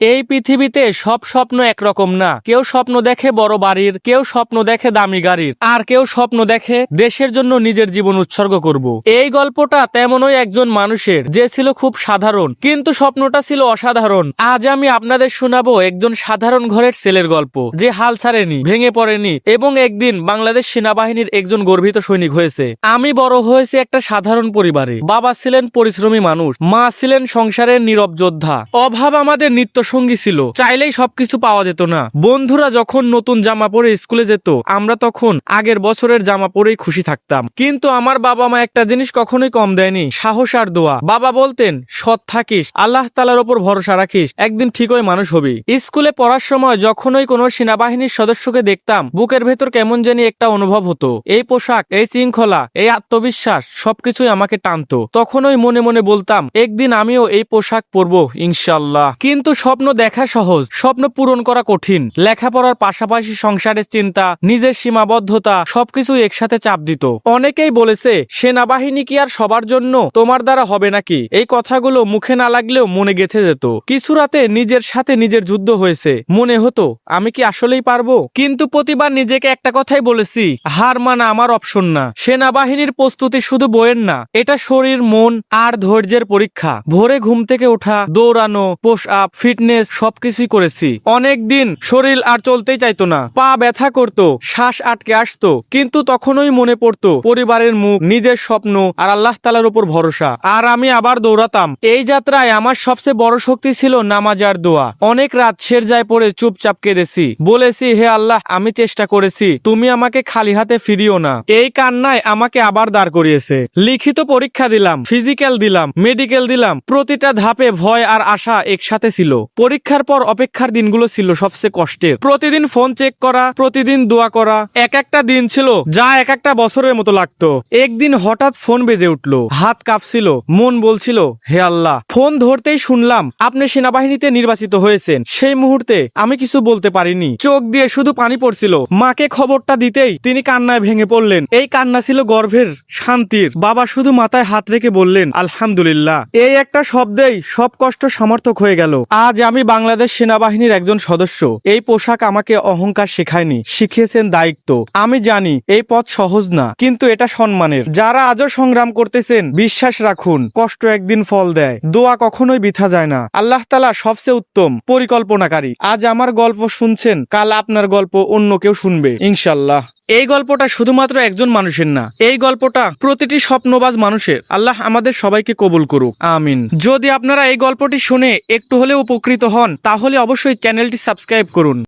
এই পৃথিবীতে সব স্বপ্ন একরকম না। কেউ স্বপ্ন দেখে বড় বাড়ির, কেউ স্বপ্ন দেখে দামি গাড়ির, আর কেউ স্বপ্ন দেখে দেশের জন্য নিজের জীবন উৎসর্গ করব। এই গল্পটা তেমনই একজন মানুষের, যে ছিল খুব সাধারণ, কিন্তু স্বপ্নটা ছিল অসাধারণ। আজ আমি আপনাদের শোনাবো একজন সাধারণ ঘরের ছেলের গল্প, যে হাল ছাড়েনি, ভেঙে পড়েনি এবং একদিন বাংলাদেশ সেনাবাহিনীর একজন গর্বিত সৈনিক হয়েছে। আমি বড় হয়েছি একটা সাধারণ পরিবারে। বাবা ছিলেন পরিশ্রমী মানুষ, মা ছিলেন সংসারের নীরব যোদ্ধা। অভাব আমাদের নিত্য সঙ্গী ছিল, চাইলেই সবকিছু পাওয়া যেত না। বন্ধুরা যখন নতুন জামা পরে স্কুলে যেত, আমরা তখন আগের বছরের জামা পরেই খুশি থাকতাম। কিন্তু আমার বাবা মা একটা জিনিস কখনোই কম দেয়নি, সাহস আর দোয়া। বাবা বলতেন, সৎ থাকিস, আল্লাহ তাআলার উপর ভরসা রাখিস, একদিন ঠিকই মানুষ হবি। স্কুলে পড়ার সময় যখনই কোনো সেনাবাহিনীর সদস্যকে দেখতাম, বুকের ভেতর কেমন জানি একটা অনুভব হতো। এই পোশাক, এই শৃঙ্খলা, এই আত্মবিশ্বাস সবকিছুই আমাকে টানতো। তখনই মনে মনে বলতাম, একদিন আমিও এই পোশাক পরবো ইনশাআল্লাহ। কিন্তু স্বপ্ন দেখা সহজ, স্বপ্ন পূরণ করা কঠিন। লেখাপড়ার পাশাপাশি সংসারের চিন্তা, নিজের সীমাবদ্ধতা সবকিছু একসাথে চাপ দিত। অনেকেই বলেছে, সেনাবাহিনী কি আর সবার জন্য? তোমার দ্বারা হবে নাকি? এই কথাগুলো মুখে না লাগলেও মনে গেঁথে যেত। কিছু রাতে নিজের সাথে নিজের যুদ্ধ হয়েছে। মনে হতো, আমি কি আসলেই পারবো? কিন্তু প্রতিবার নিজেকে একটা কথাই বলেছি, হার মানা আমার অপশন না। সেনাবাহিনীর প্রস্তুতি শুধু বইয়ের না, এটা শরীর, মন আর ধৈর্যের পরীক্ষা। ভোরে ঘুম থেকে ওঠা, দৌড়ানো, পুশ আপ, ফিটনেস সবকিছুই করেছি। অনেক দিন শরীর আর চলতেই চাইতো না, পা ব্যথা করতো, শ্বাস আটকে আসতো। কিন্তু তখনই মনে পড়তো পরিবারের মুখ, নিজের স্বপ্ন আর আল্লাহ তাআলার উপর ভরসা। আর আমি আবার দৌড়াতাম। এই যাত্রায় আমার সবচেয়ে বড় শক্তি ছিল নামাজ আর দোয়া। অনেক রাত সেরজায় পড়ে চুপচাপ কেঁদেছি, বলেছি, হে আল্লাহ, আমি চেষ্টা করেছি, তুমি আমাকে খালি হাতে ফিরিও না। এই কান্নায় আমাকে আবার দাঁড় করিয়েছে। লিখিত পরীক্ষা দিলাম, ফিজিক্যাল দিলাম, মেডিকেল দিলাম। প্রতিটা ধাপে ভয় আর আশা একসাথে ছিল। পরীক্ষার পর অপেক্ষার দিনগুলো ছিল সবচেয়ে কষ্টের। প্রতিদিন ফোন চেক করা, প্রতিদিন দোয়া করা। এক একটা দিন ছিল যা এক একটা বছরের মতো লাগতো। একদিন হঠাৎ ফোন বেজে উঠলো, হাত কাঁপছিল, মন বলছিল, হে আল্লাহ। ফোন ধরতেই শুনলাম, আপনি সেনাবাহিনীতে নির্বাচিত হয়েছেন। সেই মুহূর্তে আমি কিছু বলতে পারিনি, চোখ দিয়ে শুধু পানি পড়ছিল। মাকে খবরটা দিতেই তিনি কান্নায় ভেঙে পড়লেন। এই কান্না ছিল গর্ভের শান্তির। বাবা শুধু মাথায় হাত রেখে বললেন, আলহামদুলিল্লাহ। এই একটা শব্দেই সব কষ্ট সমর্থক হয়ে গেল। আজ আমি বাংলাদেশ সেনাবাহিনীর একজন সদস্য। এই পোশাক আমাকে অহংকার শেখায়নি, শিখিয়েছেন দায়িত্ব। আমি জানি এই পথ সহজ না, কিন্তু এটা সম্মানের। যারা আজও সংগ্রাম করতেছেন, বিশ্বাস রাখুন, কষ্ট একদিন ফল দেয়। দোয়া কখনোই বৃথা যায় না। আল্লাহ তাআলা সবচেয়ে উত্তম পরিকল্পনাকারী। আজ আমার গল্প শুনছেন, কাল আপনার গল্প অন্য কেউ শুনবে ইনশাআল্লাহ। এই গল্পটা শুধুমাত্র একজন মানুষের না, এই গল্পটা প্রতিটি স্বপ্নবাজ মানুষের। আল্লাহ আমাদের সবাইকে কবুল করুক, আমিন। যদি আপনারা এই গল্পটি শুনে একটু হলেও উপকৃত হন, তাহলে অবশ্যই চ্যানেলটি সাবস্ক্রাইব করুন।